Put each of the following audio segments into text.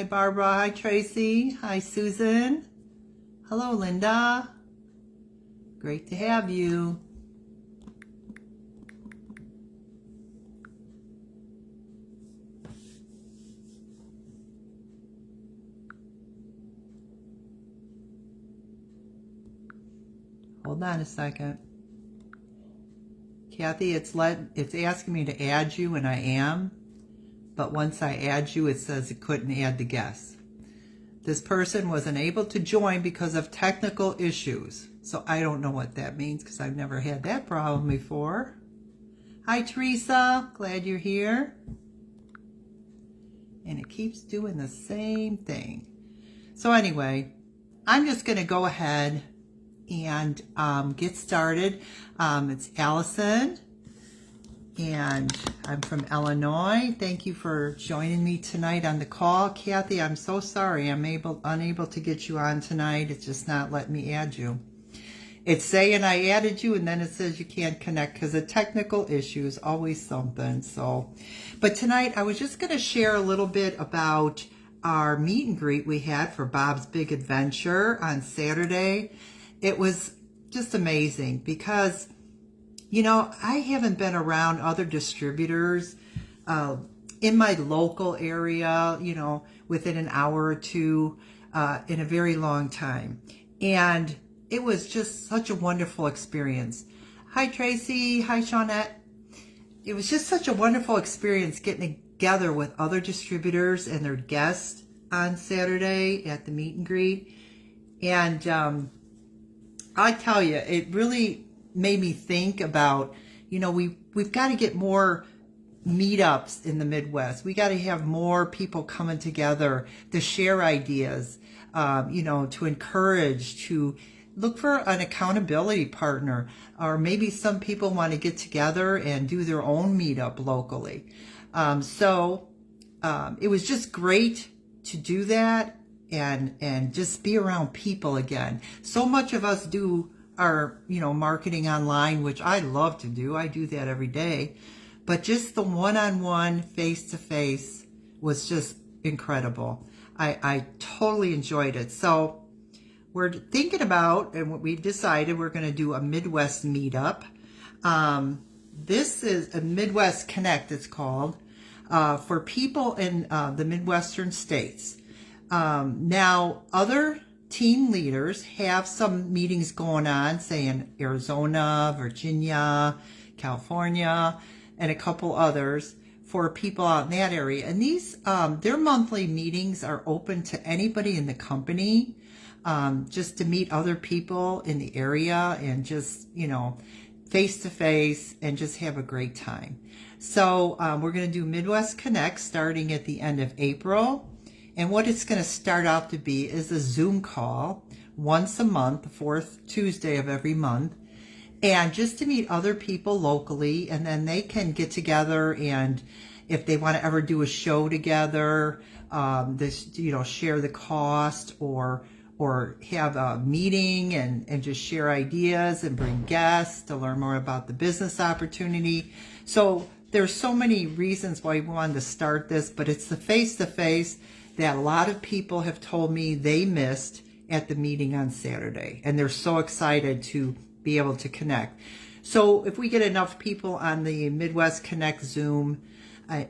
Hi, Barbara. Hi, Tracy. Hi, Susan. Hello, Linda. Great to have you. Hold on a second. Kathy, it's asking me to add you, and I am. But once I add you, it says it couldn't add the guest. This person was unable to join because of technical issues. So I don't know what that means because I've never had that problem before. Hi, Teresa. Glad you're here. And it keeps doing the same thing. So anyway, I'm just going to go ahead and get started. It's Allison, and I'm from Illinois. Thank you for joining me tonight on the call. Kathy, I'm so sorry I'm unable to get you on tonight. It's just not letting me add you. It's saying I added you, and then it says you can't connect because of technical issues. Always something. So, but tonight I was just going to share a little bit about our meet and greet we had for Bob's Big Adventure on Saturday. It was just amazing because, you know, I haven't been around other distributors in my local area, you know, within an hour or two in a very long time. And it was just such a wonderful experience. Hi, Tracy. Hi, Shawnette. It was just such a wonderful experience getting together with other distributors and their guests on Saturday at the meet and greet. And I tell you, it really made me think about, you know, we've got to get more meetups in the Midwest. We got to have more people coming together to share ideas, you know, to encourage, to look for an accountability partner, or maybe some people want to get together and do their own meetup locally. So it was just great to do that and just be around people again. So much of us do our, you know, marketing online, which I love to do. I do that every day. But just the one-on-one, face-to-face was just incredible. I totally enjoyed it. So we're thinking about, and what we've decided, we're going to do a Midwest meetup. This is a Midwest Connect, it's called, for people in the Midwestern states. Now, other team leaders have some meetings going on, say in Arizona, Virginia, California, and a couple others for people out in that area. And these, their monthly meetings are open to anybody in the company, just to meet other people in the area and just, you know, face to face and just have a great time. So we're going to do Midwest Connect starting at the end of April. And what it's going to start out to be is a Zoom call once a month, the fourth Tuesday of every month, and just to meet other people locally. And then they can get together, and if they want to ever do a show together, this, you know, share the cost, or have a meeting and just share ideas and bring guests to learn more about the business opportunity. So there's so many reasons why we wanted to start this, but it's the face-to-face that a lot of people have told me they missed at the meeting on Saturday, and they're so excited to be able to connect. So if we get enough people on the Midwest Connect Zoom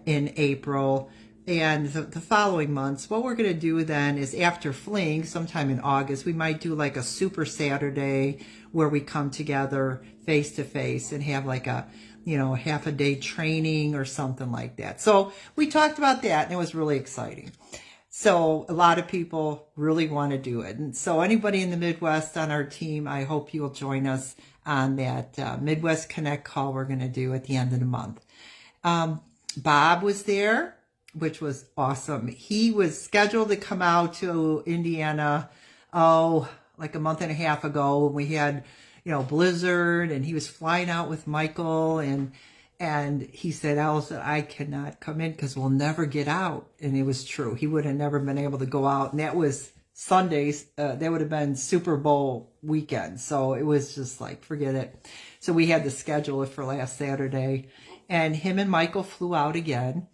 in April and the following months, what we're going to do then is after Fling, sometime in August, we might do like a Super Saturday where we come together face to face and have like a, you know, half a day training or something like that. So we talked about that, and it was really exciting. So a lot of people really want to do it. And so anybody in the Midwest on our team, I hope you'll join us on that Midwest Connect call we're going to do at the end of the month. Bob was there, which was awesome. He was scheduled to come out to Indiana, like a month and a half ago, when we had, you know, blizzard, and he was flying out with Michael, and he said, Allison, I cannot come in because we'll never get out. And it was true. He would have never been able to go out. And that was Sundays. That would have been Super Bowl weekend. So it was just like, forget it. So we had to schedule it for last Saturday. And him and Michael flew out again.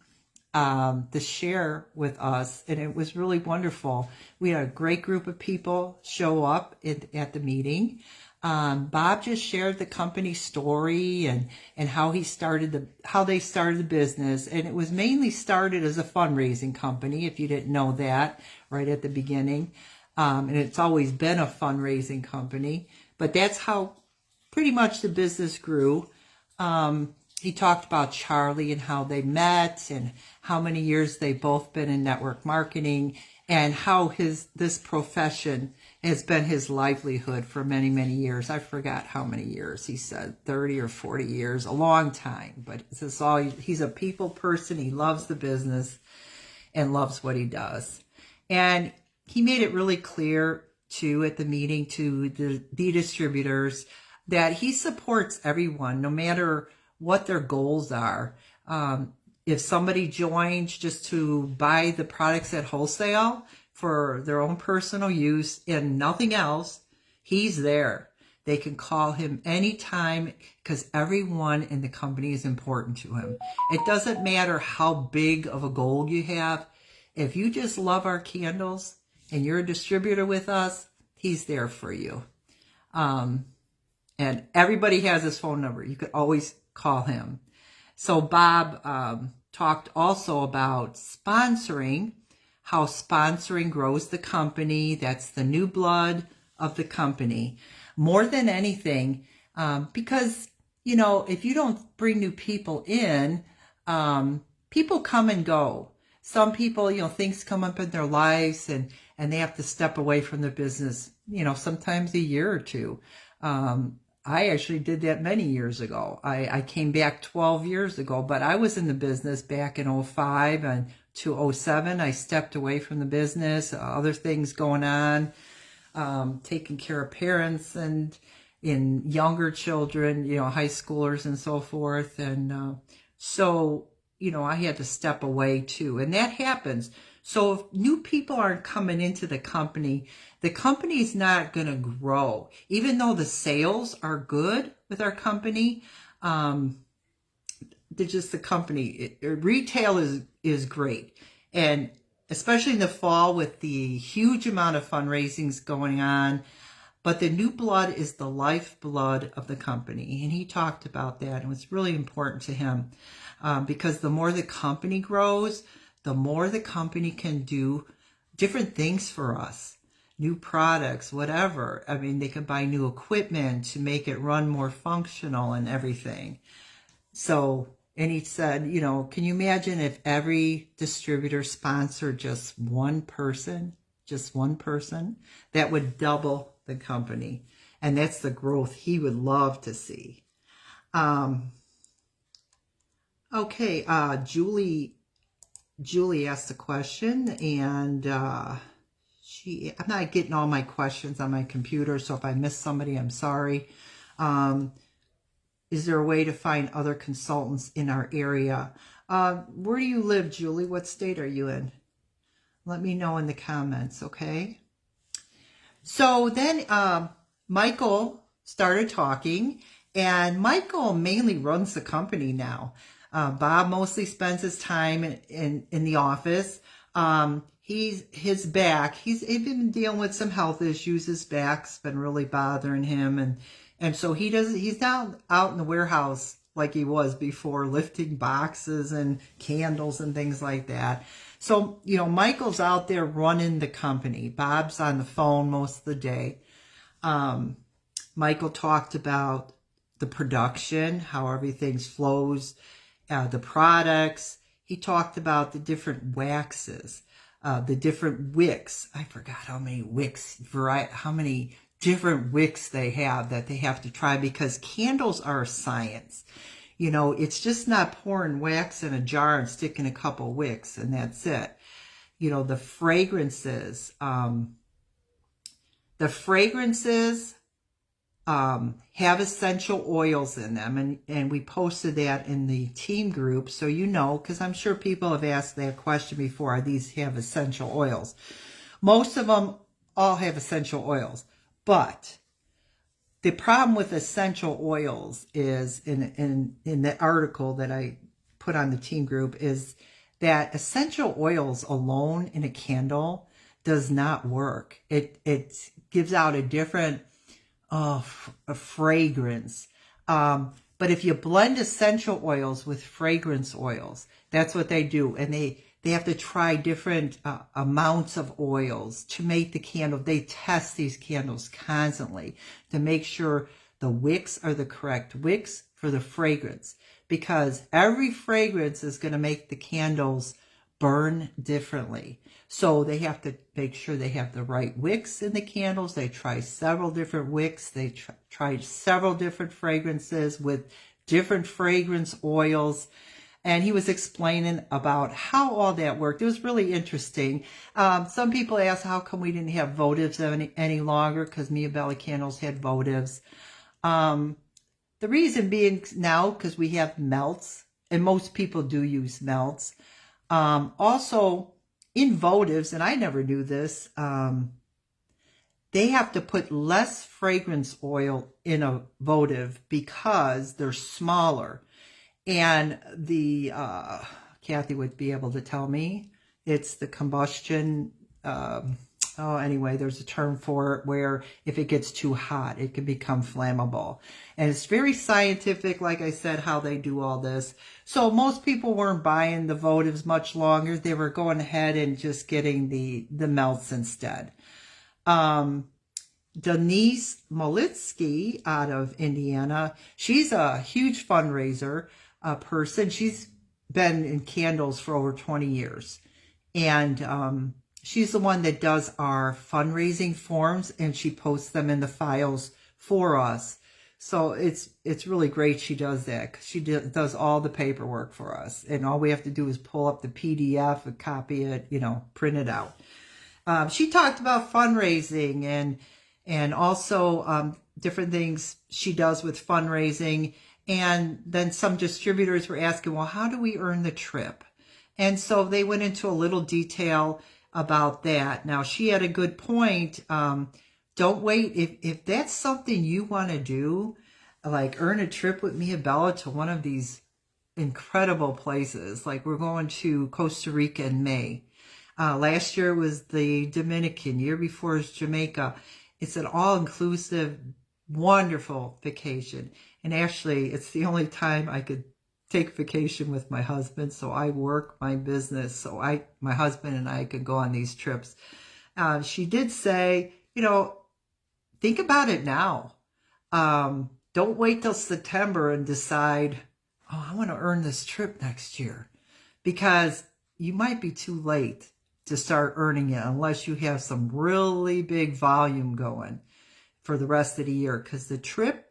to share with us, and it was really wonderful. We had a great group of people show up at the meeting. Bob just shared the company story and how they started the business, and it was mainly started as a fundraising company, if you didn't know that right at the beginning. And it's always been a fundraising company, but that's how pretty much the business grew. He talked about Charlie and how they met and how many years they've both been in network marketing, and how this profession has been his livelihood for many, many years. I forgot how many years he said, 30 or 40 years, a long time. But he's a people person. He loves the business and loves what he does. And he made it really clear too at the meeting to the distributors that he supports everyone, no matter what their goals are. If somebody joins just to buy the products at wholesale for their own personal use and nothing else, he's there. They can call him anytime, because everyone in the company is important to him. It doesn't matter how big of a goal you have. If you just love our candles and you're a distributor with us, he's there for you. And everybody has his phone number. You could always call him. So Bob talked also about sponsoring, how sponsoring grows the company. That's the new blood of the company. More than anything, because, if you don't bring new people in, people come and go. Some people, things come up in their lives and they have to step away from the business, sometimes a year or two. I actually did that many years ago. I came back 12 years ago, but I was in the business back in 05 and to 07. I stepped away from the business, other things going on, taking care of parents and in younger children, high schoolers and so forth. And so, I had to step away too. And that happens. So if new people aren't coming into the company's not going to grow. Even though the sales are good with our company, the company, retail is great. And especially in the fall with the huge amount of fundraisings going on. But the new blood is the lifeblood of the company. And he talked about that. And it's really important to him because the more the company grows, the more the company can do different things for us, new products, whatever. I mean, they can buy new equipment to make it run more functional and everything. So, and he said, can you imagine if every distributor sponsored just one person, that would double the company. And that's the growth he would love to see. Okay, Julie asked a question, and I'm not getting all my questions on my computer, so if I missed somebody, I'm sorry. Is there a way to find other consultants in our area? Where do you live, Julie? What state are you in? Let me know in the comments, okay? So then Michael started talking, and Michael mainly runs the company now. Bob mostly spends his time in the office. He's back. He's been dealing with some health issues. His back's been really bothering him, and so he's not out in the warehouse like he was before, lifting boxes and candles and things like that. So, Michael's out there running the company. Bob's on the phone most of the day. Michael talked about the production, how everything flows, the products. He talked about the different waxes, the different wicks. I forgot how many wicks, how many different wicks they have that they have to try, because candles are a science. It's just not pouring wax in a jar and sticking a couple wicks and that's it. The fragrances, have essential oils in them, and we posted that in the team group, so because I'm sure people have asked that question before, these have essential oils. Most of them all have essential oils, but the problem with essential oils is, in the article that I put on the team group, is that essential oils alone in a candle does not work. It gives out a different a fragrance. But if you blend essential oils with fragrance oils, that's what they do. And they have to try different amounts of oils to make the candle. They test these candles constantly to make sure the wicks are the correct wicks for the fragrance, because every fragrance is going to make the candles burn differently. So they have to make sure they have the right wicks in the candles. They try several different wicks. They try several different fragrances with different fragrance oils. And he was explaining about how all that worked. It was really interesting. Some people ask, how come we didn't have votives any longer? Because Mia Bella Candles had votives. The reason being now, because we have melts, and most people do use melts. Also, in votives, and I never knew this, they have to put less fragrance oil in a votive because they're smaller. And the, Kathy would be able to tell me, it's the combustion, anyway, there's a term for it where if it gets too hot, it can become flammable. And it's very scientific, like I said, how they do all this. So most people weren't buying the votives much longer. They were going ahead and just getting the melts instead. Denise Molitsky out of Indiana, she's a huge fundraiser person. She's been in candles for over 20 years. And she's the one that does our fundraising forms, and she posts them in the files for us. So it's really great she does that, because she does all the paperwork for us. And all we have to do is pull up the PDF and copy it, print it out. She talked about fundraising and also different things she does with fundraising. And then some distributors were asking, well, how do we earn the trip? And so they went into a little detail about that. Now, she had a good point. Don't wait. If that's something you want to do, like earn a trip with Mia Bella to one of these incredible places. Like we're going to Costa Rica in May. Last year was the Dominican. Year before is Jamaica. It's an all-inclusive, wonderful vacation. And actually, it's the only time I could take vacation with my husband. So I work my business. So my husband and I could go on these trips. She did say, think about it now. Don't wait till September and decide, I want to earn this trip next year, because you might be too late to start earning it unless you have some really big volume going for the rest of the year, because the trip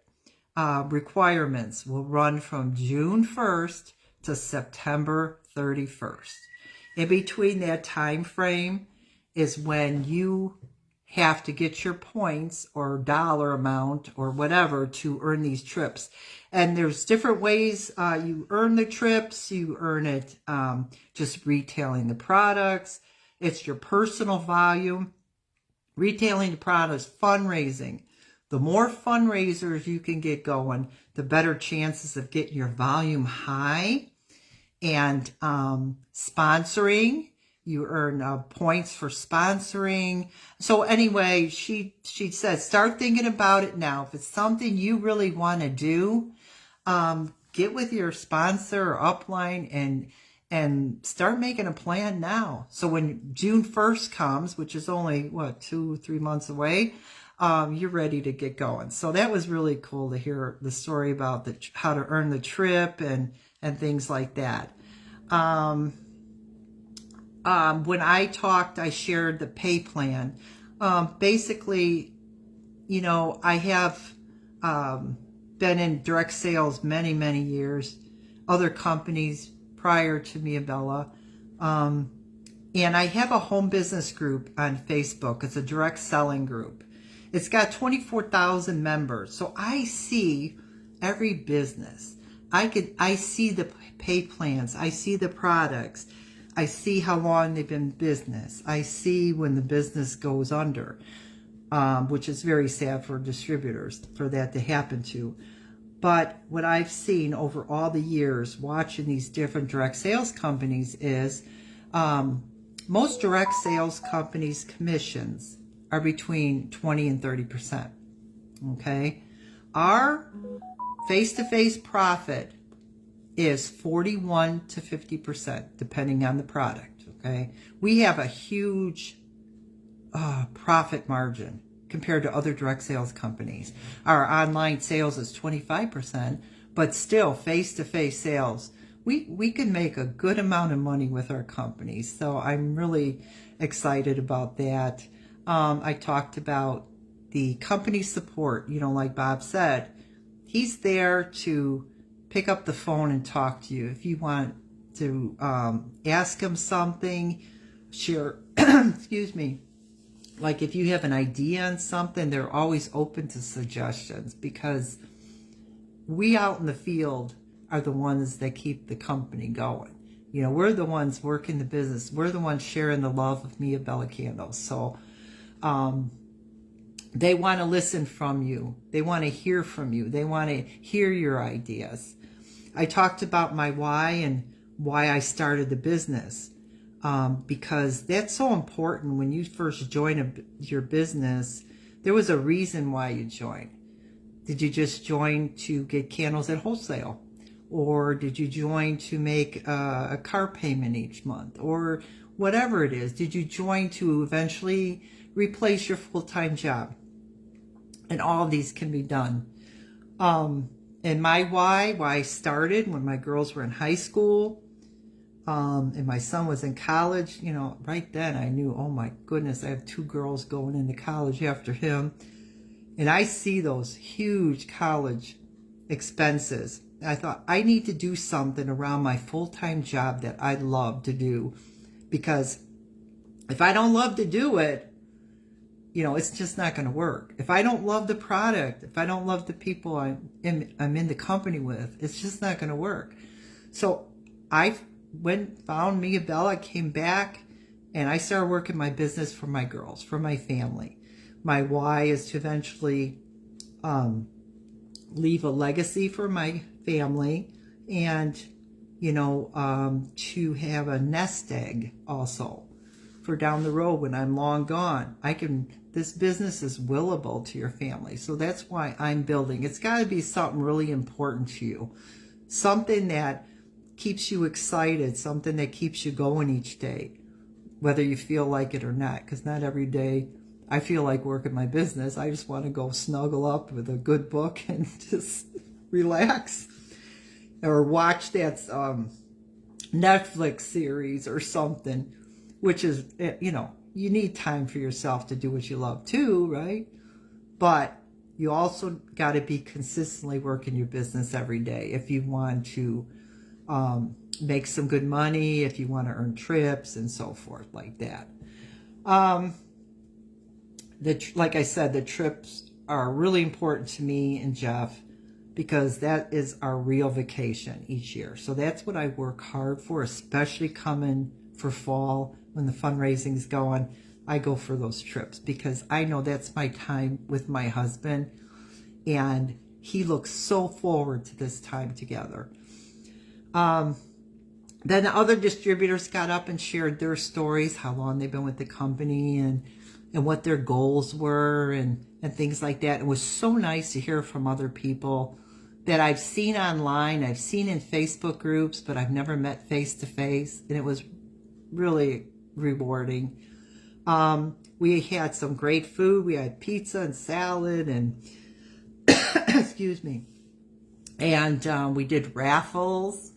requirements will run from June 1st to September 31st. In between that time frame is when you have to get your points or dollar amount or whatever to earn these trips. And there's different ways you earn the trips. You earn it just retailing the products. It's your personal volume. Retailing the products, fundraising. The more fundraisers you can get going, the better chances of getting your volume high. And sponsoring, you earn points for sponsoring. So anyway, she said, start thinking about it now. If it's something you really want to do, get with your sponsor or upline and start making a plan now. So when June 1st comes, which is only, 2-3 months away, you're ready to get going. So that was really cool to hear the story about how to earn the trip and things like that. When I talked, I shared the pay plan. Basically, I have been in direct sales many, many years, other companies prior to Mia Bella. And I have a home business group on Facebook. It's a direct selling group. It's got 24,000 members. So I see every business. I see the pay plans. I see the products. I see how long they've been in business. I see when the business goes under, which is very sad for distributors for that to happen to. But what I've seen over all the years watching these different direct sales companies is most direct sales companies' commissions are between 20 and 30%. Okay? Our face-to-face profit is 41 to 50%, depending on the product. Okay? We have a huge profit margin compared to other direct sales companies. Our online sales is 25%, but still face-to-face sales, we can make a good amount of money with our companies. So I'm really excited about that. I talked about the company support, like Bob said, he's there to pick up the phone and talk to you. If you want to ask him something, share, excuse me, like if you have an idea on something, they're always open to suggestions, because we out in the field are the ones that keep the company going. We're the ones working the business. We're the ones sharing the love of Mia Bella Candles. So they want to listen from you. They want to hear from you. They want to hear your ideas. I talked about my why and why I started the business. Because that's so important. When you first join your business, there was a reason why you joined. Did you just join to get candles at wholesale? Or did you join to make a car payment each month? Or whatever it is. Did you join to eventually replace your full-time job? And all of these can be done. And my why I started when my girls were in high school, and my son was in college, right then I knew, oh my goodness, I have 2 girls going into college after him. And I see those huge college expenses. And I thought, I need to do something around my full-time job that I love to do. Because if I don't love to do it, it's just not going to work. If I don't love the product, if I don't love the people I'm in the company with, it's just not going to work. So I found Mia Bella, came back, and I started working my business for my girls, for my family. My why is to eventually leave a legacy for my family, and to have a nest egg also for down the road when I'm long gone. This business is willable to your family. So that's why I'm building. It's got to be something really important to you. Something that keeps you excited, something that keeps you going each day, whether you feel like it or not, because not every day I feel like working my business. I just want to go snuggle up with a good book and just relax, or watch that Netflix series or something, which is, you need time for yourself to do what you love too, right? But you also got to be consistently working your business every day if you want to make some good money, if you want to earn trips and so forth like that. Like I said, the trips are really important to me and Jeff, because that is our real vacation each year. So that's what I work hard for, especially coming for fall when the fundraising is going. I go for those trips because I know that's my time with my husband, and he looks so forward to this time together. Then the other distributors got up and shared their stories, how long they've been with the company, and what their goals were, and things like that. It was so nice to hear from other people that I've seen online, I've seen in Facebook groups, but I've never met face to face, and it was really rewarding. We had some great food. We had pizza and salad and excuse me. And we did raffles.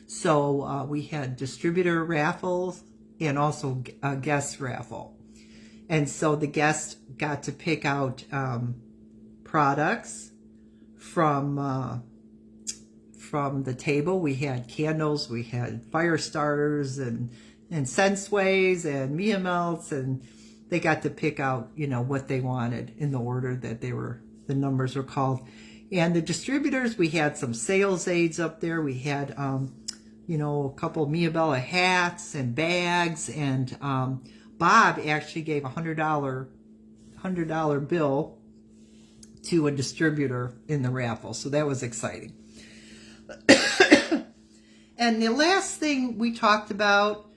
So we had distributor raffles and also a guest raffle. And so the guests got to pick out products from the table. We had candles, we had fire starters and Sensuays and Mia Melts, and they got to pick out, what they wanted in the order that the numbers were called. And the distributors, we had some sales aids up there. We had, a couple Mia Bella hats and bags, and Bob actually gave $100 bill to a distributor in the raffle. So that was exciting. And the last thing we talked about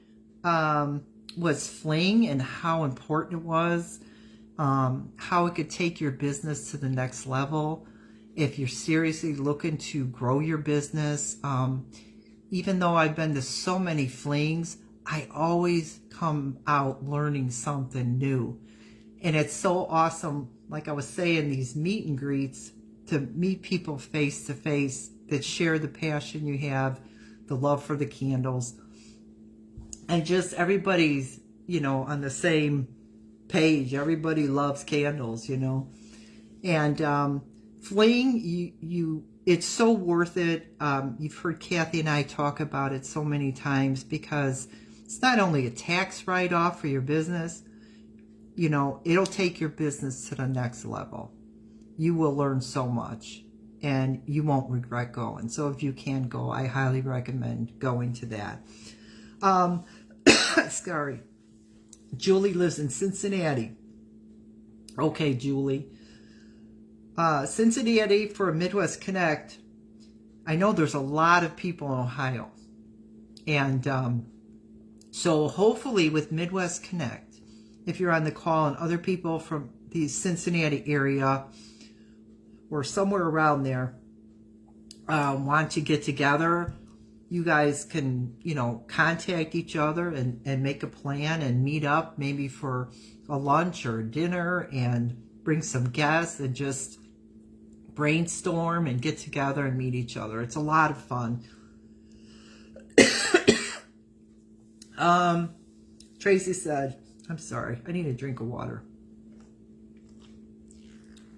was Fling and how important it was, how it could take your business to the next level. If you're seriously looking to grow your business, even though I've been to so many flings, I always come out learning something new. And it's so awesome, like I was saying, these meet and greets, to meet people face to face that share the passion you have, the love for the candles, and just everybody's, on the same page. Everybody loves candles, And Fling, it's so worth it. You've heard Kathy and I talk about it so many times, because it's not only a tax write-off for your business, it'll take your business to the next level. You will learn so much, and you won't regret going. So if you can go, I highly recommend going to that. Sorry. Julie lives in Cincinnati. Okay, Julie. Cincinnati for Midwest Connect. I know there's a lot of people in Ohio. And so hopefully with Midwest Connect, if you're on the call and other people from the Cincinnati area or somewhere around there want to get together, you guys can, contact each other and make a plan and meet up maybe for a lunch or a dinner and bring some guests and just brainstorm and get together and meet each other. It's a lot of fun. Tracy said, I'm sorry, I need a drink of water.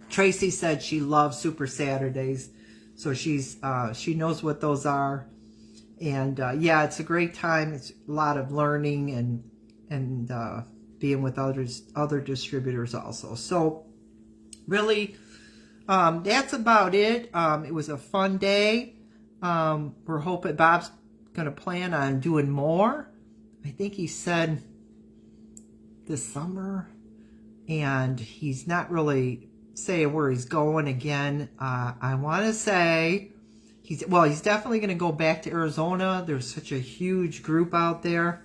Tracy said she loves Super Saturdays, so she knows what those are. And yeah, it's a great time. It's a lot of learning and being with other distributors also. So really, that's about it. It was a fun day. We're hoping Bob's going to plan on doing more. I think he said this summer, and he's not really saying where he's going again. I want to say he's definitely going to go back to Arizona. There's such a huge group out there.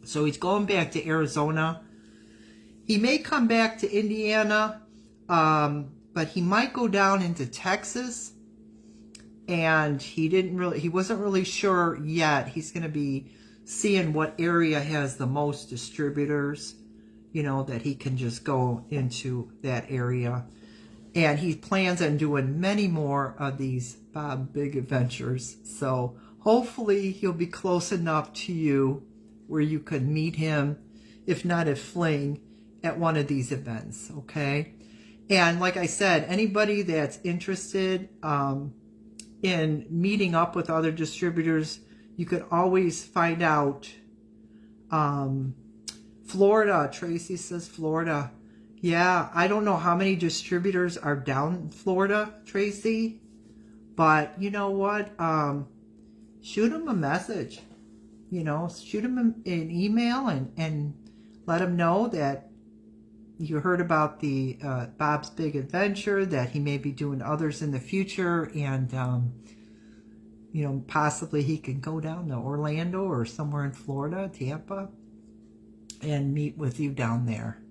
So he's going back to Arizona. He may come back to Indiana, but he might go down into Texas. And he wasn't really sure yet. He's going to be seeing what area has the most distributors, that he can just go into that area. And he plans on doing many more of these Bob Big Adventures. So hopefully he'll be close enough to you where you could meet him, if not at Fling, at one of these events, okay? And like I said, anybody that's interested in meeting up with other distributors, you could always find out. Florida, Tracy says Florida. Yeah, I don't know how many distributors are down in Florida, Tracy. But you know what? Shoot them a message. Shoot them an email and let them know that you heard about the Bob's Big Adventure, that he may be doing others in the future, and possibly he can go down to Orlando or somewhere in Florida, Tampa, and meet with you down there.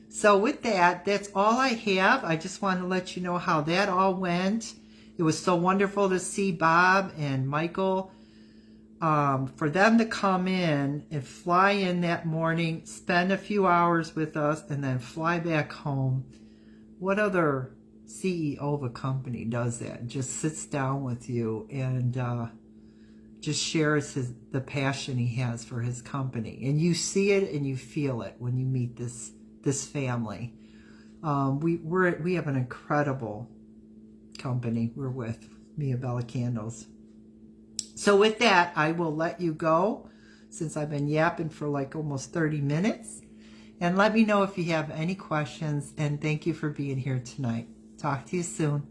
So with that, that's all I have. I just want to let you know how that all went. It was so wonderful to see Bob and Michael. For them to come in and fly in that morning, spend a few hours with us, and then fly back home. What other CEO of a company does that? Just sits down with you and just shares the passion he has for his company. And you see it and you feel it when you meet this family. We have an incredible company we're with, Mia Bella Candles. So with that, I will let you go, since I've been yapping for like almost 30 minutes. And let me know if you have any questions. And thank you for being here tonight. Talk to you soon.